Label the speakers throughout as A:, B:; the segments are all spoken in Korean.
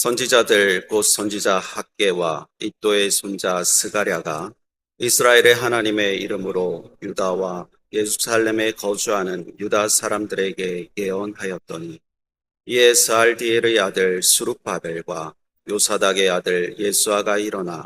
A: 선지자들 곧 선지자 학개와 iddo의 손자 스가랴가 이스라엘의 하나님의 이름으로 유다와 예루살렘에 거주하는 유다 사람들에게 예언하였더니, 이에 스알디엘의 아들 수룹바벨과 요사닥의 아들 예수아가 일어나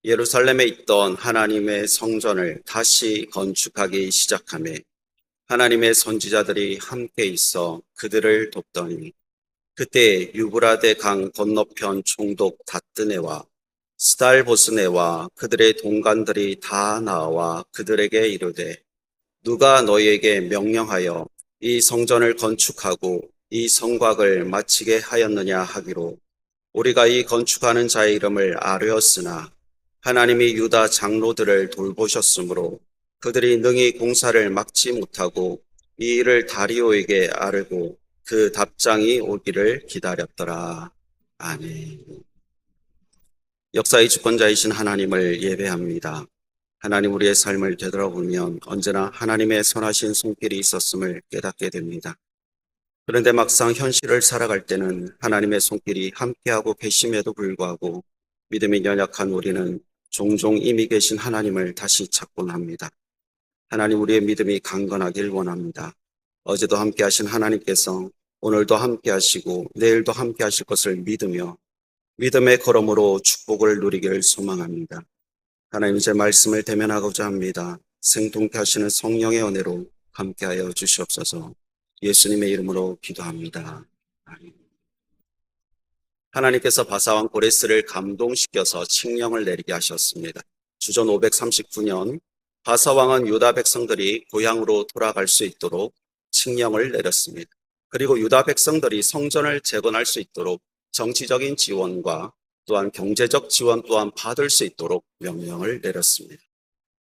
A: 예루살렘에 있던 하나님의 성전을 다시 건축하기 시작하며 하나님의 선지자들이 함께 있어 그들을 돕더니, 그때 유브라데 강 건너편 총독 다뜨네와 스달보스네와 그들의 동관들이 다 나와 그들에게 이르되, 누가 너희에게 명령하여 이 성전을 건축하고 이 성곽을 마치게 하였느냐 하기로, 우리가 이 건축하는 자의 이름을 아뢰었으나 하나님이 유다 장로들을 돌보셨으므로 그들이 능히 공사를 막지 못하고 이 일을 다리오에게 아뢰고 그 답장이 오기를 기다렸더라. 아멘. 역사의 주권자이신 하나님을 예배합니다. 하나님, 우리의 삶을 되돌아보면 언제나 하나님의 선하신 손길이 있었음을 깨닫게 됩니다. 그런데 막상 현실을 살아갈 때는 하나님의 손길이 함께하고 계심에도 불구하고 믿음이 연약한 우리는 종종 이미 계신 하나님을 다시 찾곤 합니다. 하나님, 우리의 믿음이 강건하길 원합니다. 어제도 함께 하신 하나님께서 오늘도 함께 하시고 내일도 함께 하실 것을 믿으며 믿음의 걸음으로 축복을 누리기를 소망합니다. 하나님, 제 말씀을 대면하고자 합니다. 생동케 하시는 성령의 은혜로 함께하여 주시옵소서. 예수님의 이름으로 기도합니다. 아멘. 하나님께서 바사왕 고레스를 감동시켜서 칙령을 내리게 하셨습니다. 주전 539년 바사왕은 유다 백성들이 고향으로 돌아갈 수 있도록 칙령을 내렸습니다. 그리고 유다 백성들이 성전을 재건할 수 있도록 정치적인 지원과 또한 경제적 지원 또한 받을 수 있도록 명령을 내렸습니다.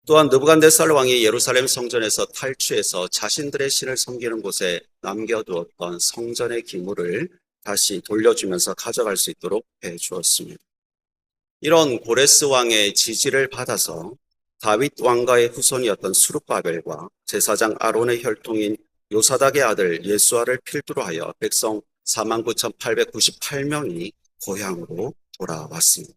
A: 또한 느부갓네살 왕이 예루살렘 성전에서 탈취해서 자신들의 신을 섬기는 곳에 남겨두었던 성전의 기물을 다시 돌려주면서 가져갈 수 있도록 해주었습니다. 이런 고레스 왕의 지지를 받아서 다윗 왕가의 후손이었던 수룹바벨과 제사장 아론의 혈통인 요사닥의 아들 예수아를 필두로 하여 백성 49,898명이 고향으로 돌아왔습니다.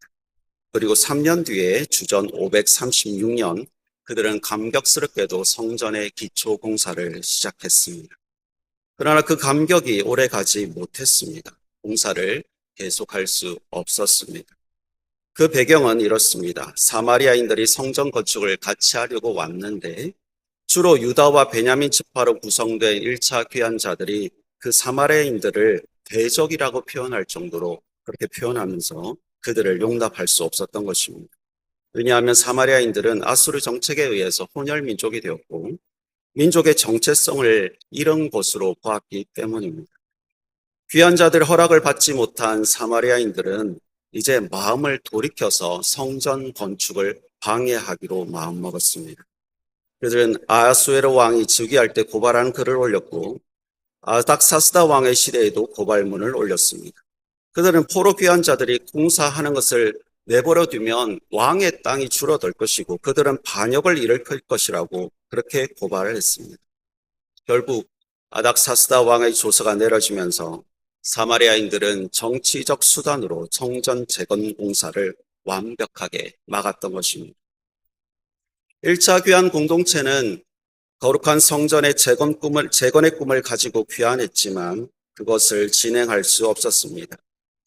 A: 그리고 3년 뒤에 주전 536년 그들은 감격스럽게도 성전의 기초 공사를 시작했습니다. 그러나 그 감격이 오래 가지 못했습니다. 공사를 계속할 수 없었습니다. 그 배경은 이렇습니다. 사마리아인들이 성전 건축을 같이 하려고 왔는데 주로 유다와 베냐민 지파로 구성된 1차 귀환자들이 그 사마리아인들을 대적이라고 표현할 정도로 그렇게 표현하면서 그들을 용납할 수 없었던 것입니다. 왜냐하면 사마리아인들은 아수르 정책에 의해서 혼혈 민족이 되었고 민족의 정체성을 잃은 것으로 보았기 때문입니다. 귀환자들 허락을 받지 못한 사마리아인들은 이제 마음을 돌이켜서 성전 건축을 방해하기로 마음먹었습니다. 그들은 아하수에로 왕이 즉위할 때 고발하는 글을 올렸고 아닥사스다 왕의 시대에도 고발문을 올렸습니다. 그들은 포로 귀환자들이 공사하는 것을 내버려두면 왕의 땅이 줄어들 것이고 그들은 반역을 일으킬 것이라고 그렇게 고발을 했습니다. 결국 아닥사스다 왕의 조서가 내려지면서 사마리아인들은 정치적 수단으로 성전 재건 공사를 완벽하게 막았던 것입니다. 1차 귀환 공동체는 거룩한 성전의 재건의 꿈을 가지고 귀환했지만 그것을 진행할 수 없었습니다.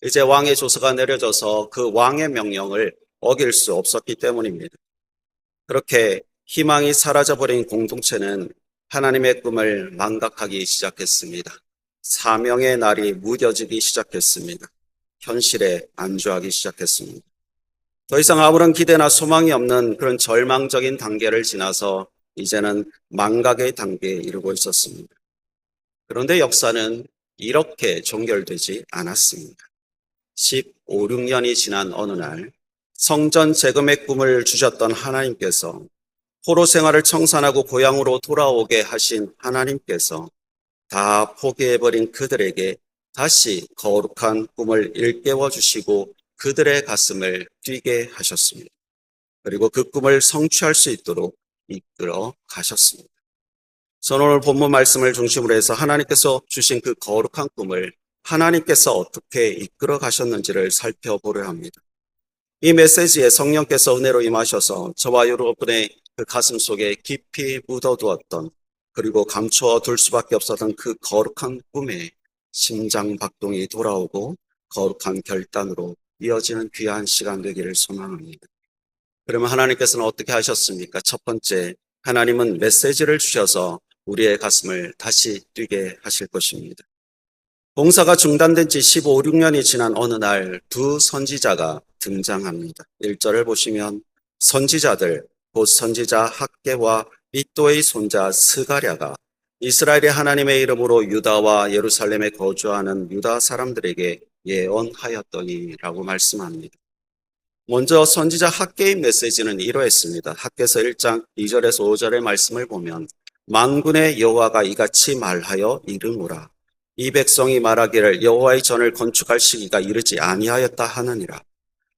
A: 이제 왕의 조서가 내려져서 그 왕의 명령을 어길 수 없었기 때문입니다. 그렇게 희망이 사라져버린 공동체는 하나님의 꿈을 망각하기 시작했습니다. 사명의 날이 무뎌지기 시작했습니다. 현실에 안주하기 시작했습니다. 더 이상 아무런 기대나 소망이 없는 그런 절망적인 단계를 지나서 이제는 망각의 단계에 이르고 있었습니다. 그런데 역사는 이렇게 종결되지 않았습니다. 15, 16년이 지난 어느 날 성전 재건의 꿈을 주셨던 하나님께서, 포로 생활을 청산하고 고향으로 돌아오게 하신 하나님께서 다 포기해버린 그들에게 다시 거룩한 꿈을 일깨워 주시고 그들의 가슴을 뛰게 하셨습니다. 그리고 그 꿈을 성취할 수 있도록 이끌어 가셨습니다. 저는 오늘 본문 말씀을 중심으로 해서 하나님께서 주신 그 거룩한 꿈을 하나님께서 어떻게 이끌어 가셨는지를 살펴보려 합니다. 이 메시지에 성령께서 은혜로 임하셔서 저와 여러분의 그 가슴 속에 깊이 묻어두었던, 그리고 감추어 둘 수밖에 없었던 그 거룩한 꿈에 심장 박동이 돌아오고 거룩한 결단으로 이어지는 귀한 시간 되기를 소망합니다. 그러면 하나님께서는 어떻게 하셨습니까? 첫 번째, 하나님은 메시지를 주셔서 우리의 가슴을 다시 뛰게 하실 것입니다. 봉사가 중단된 지 15, 16년이 지난 어느 날 두 선지자가 등장합니다. 1절을 보시면 선지자들, 곧 선지자 학개와 윗도의 손자 스가랴가 이스라엘의 하나님의 이름으로 유다와 예루살렘에 거주하는 유다 사람들에게 예언하였더니라고 말씀합니다. 먼저 선지자 학개의 메시지는 이러했습니다. 학개서 1장 2절에서 5절의 말씀을 보면 만군의 여호와가 이같이 말하여 이르노라. 이 백성이 말하기를 여호와의 전을 건축할 시기가 이르지 아니하였다 하느니라.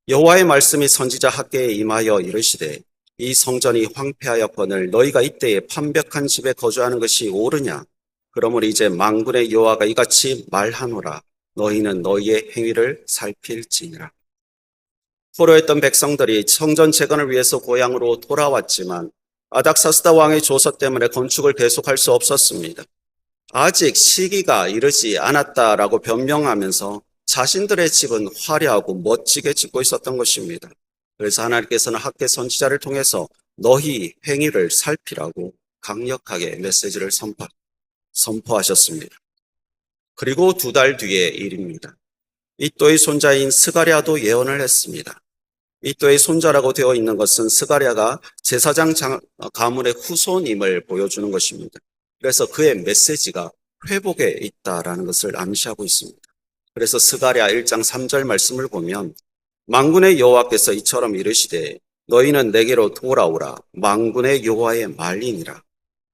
A: 여호와의 말씀이 선지자 학개에 임하여 이르시되 이 성전이 황폐하였거늘 너희가 이때에 판벽한 집에 거주하는 것이 옳으냐. 그러므로 이제 만군의 여호와가 이같이 말하노라. 너희는 너희의 행위를 살필지니라. 포로했던 백성들이 성전 재건을 위해서 고향으로 돌아왔지만 아닥사스다 왕의 조서 때문에 건축을 계속할 수 없었습니다. 아직 시기가 이르지 않았다라고 변명하면서 자신들의 집은 화려하고 멋지게 짓고 있었던 것입니다. 그래서 하나님께서는 학개 선지자를 통해서 너희 행위를 살피라고 강력하게 메시지를 선포하셨습니다. 그리고 2달 뒤의 일입니다. 윗도의 손자인 스가랴도 예언을 했습니다. 윗도의 손자라고 되어 있는 것은 스가랴가 제사장 가문의 후손임을 보여주는 것입니다. 그래서 그의 메시지가 회복에 있다라는 것을 암시하고 있습니다. 그래서 스가랴 1장 3절 말씀을 보면 만군의 여호와께서 이처럼 이르시되 너희는 내게로 돌아오라. 만군의 여호와의 말이니라.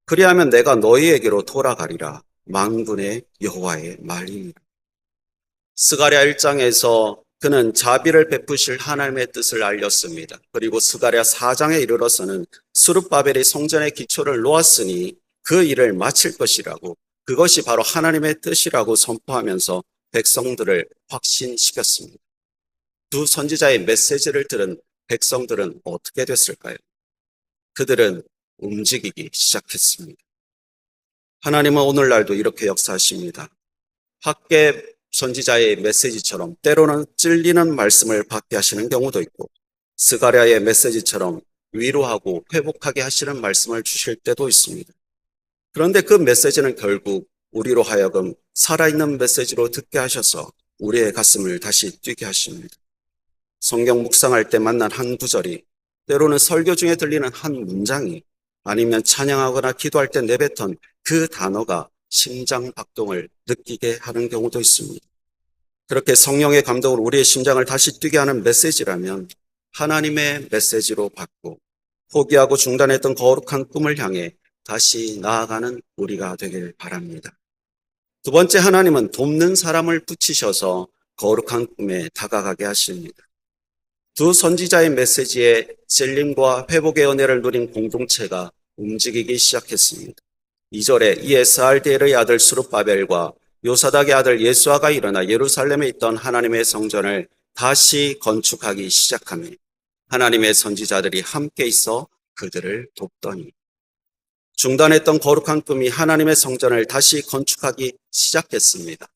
A: 그리하면 내가 너희에게로 돌아가리라. 만군의 여호와의 말이니라. 스가랴 1장에서 그는 자비를 베푸실 하나님의 뜻을 알렸습니다. 그리고 스가랴 4장에 이르러서는 스룹바벨이 성전의 기초를 놓았으니 그 일을 마칠 것이라고, 그것이 바로 하나님의 뜻이라고 선포하면서 백성들을 확신시켰습니다. 두 선지자의 메시지를 들은 백성들은 어떻게 됐을까요? 그들은 움직이기 시작했습니다. 하나님은 오늘날도 이렇게 역사하십니다. 학개 선지자의 메시지처럼 때로는 찔리는 말씀을 받게 하시는 경우도 있고, 스가랴의 메시지처럼 위로하고 회복하게 하시는 말씀을 주실 때도 있습니다. 그런데 그 메시지는 결국 우리로 하여금 살아있는 메시지로 듣게 하셔서 우리의 가슴을 다시 뛰게 하십니다. 성경 묵상할 때 만난 한 구절이, 때로는 설교 중에 들리는 한 문장이, 아니면 찬양하거나 기도할 때 내뱉던 그 단어가 심장 박동을 느끼게 하는 경우도 있습니다. 그렇게 성령의 감동으로 우리의 심장을 다시 뛰게 하는 메시지라면 하나님의 메시지로 받고 포기하고 중단했던 거룩한 꿈을 향해 다시 나아가는 우리가 되길 바랍니다. 두 번째, 하나님은 돕는 사람을 붙이셔서 거룩한 꿈에 다가가게 하십니다. 두 선지자의 메시지에 찔림과 회복의 은혜를 누린 공동체가 움직이기 시작했습니다. 2절에 이에스알디엘의 아들 스룹바벨과 요사닥의 아들 예수아가 일어나 예루살렘에 있던 하나님의 성전을 다시 건축하기 시작하며 하나님의 선지자들이 함께 있어 그들을 돕더니 중단했던 거룩한 꿈이 하나님의 성전을 다시 건축하기 시작했습니다.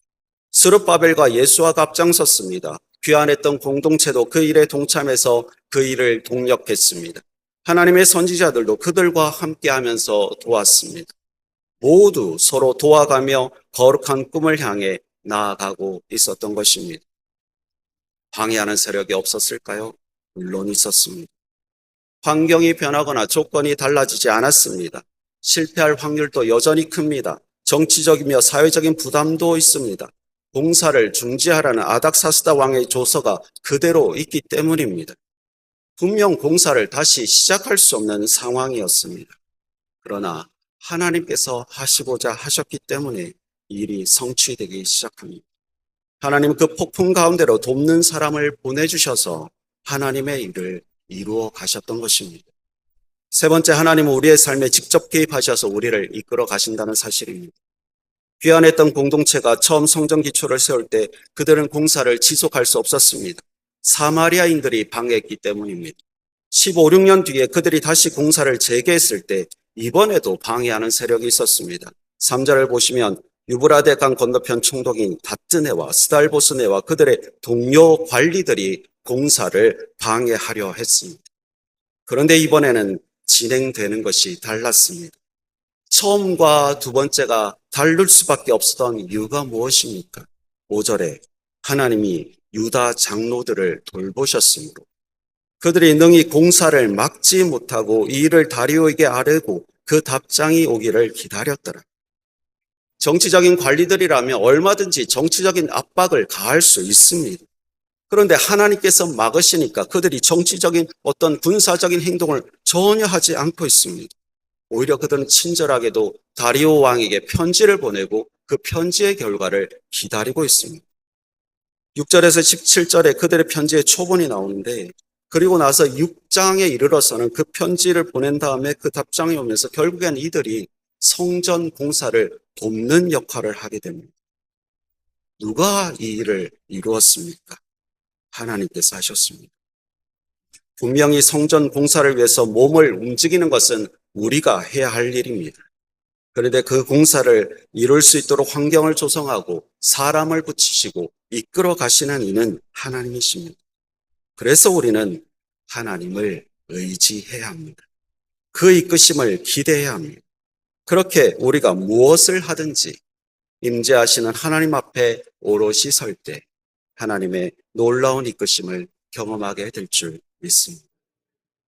A: 스룹바벨과 예수아가 앞장섰습니다. 귀환했던 공동체도 그 일에 동참해서 그 일을 동력했습니다. 하나님의 선지자들도 그들과 함께하면서 도왔습니다. 모두 서로 도와가며 거룩한 꿈을 향해 나아가고 있었던 것입니다. 방해하는 세력이 없었을까요? 물론 있었습니다. 환경이 변하거나 조건이 달라지지 않았습니다. 실패할 확률도 여전히 큽니다. 정치적이며 사회적인 부담도 있습니다. 공사를 중지하라는 아닥사스다 왕의 조서가 그대로 있기 때문입니다. 분명 공사를 다시 시작할 수 없는 상황이었습니다. 그러나 하나님께서 하시고자 하셨기 때문에 일이 성취되기 시작합니다. 하나님은 그 폭풍 가운데로 돕는 사람을 보내주셔서 하나님의 일을 이루어 가셨던 것입니다. 세 번째, 하나님은 우리의 삶에 직접 개입하셔서 우리를 이끌어 가신다는 사실입니다. 귀환했던 공동체가 처음 성전 기초를 세울 때 그들은 공사를 지속할 수 없었습니다. 사마리아인들이 방해했기 때문입니다. 15, 16년 뒤에 그들이 다시 공사를 재개했을 때 이번에도 방해하는 세력이 있었습니다. 3절을 보시면 유브라데 강 건너편 총독인 다뜨네와 스달보스네와 그들의 동료 관리들이 공사를 방해하려 했습니다. 그런데 이번에는 진행되는 것이 달랐습니다. 처음과 두 번째가 다를 수밖에 없었던 이유가 무엇입니까? 5절에 하나님이 유다 장로들을 돌보셨으므로 그들이 능히 공사를 막지 못하고 이 일을 다리오에게 아뢰고 그 답장이 오기를 기다렸더라. 정치적인 관리들이라면 얼마든지 정치적인 압박을 가할 수 있습니다. 그런데 하나님께서 막으시니까 그들이 정치적인 어떤 군사적인 행동을 전혀 하지 않고 있습니다. 오히려 그들은 친절하게도 다리오 왕에게 편지를 보내고 그 편지의 결과를 기다리고 있습니다. 6절에서 17절에 그들의 편지의 초본이 나오는데 그리고 나서 6장에 이르러서는 그 편지를 보낸 다음에 그 답장이 오면서 결국엔 이들이 성전 공사를 돕는 역할을 하게 됩니다. 누가 이 일을 이루었습니까? 하나님께서 하셨습니다. 분명히 성전 공사를 위해서 몸을 움직이는 것은 우리가 해야 할 일입니다. 그런데 그 공사를 이룰 수 있도록 환경을 조성하고 사람을 붙이시고 이끌어 가시는 이는 하나님이십니다. 그래서 우리는 하나님을 의지해야 합니다. 그 이끄심을 기대해야 합니다. 그렇게 우리가 무엇을 하든지 임재하시는 하나님 앞에 오롯이 설 때 하나님의 놀라운 이끄심을 경험하게 될 줄 믿습니다.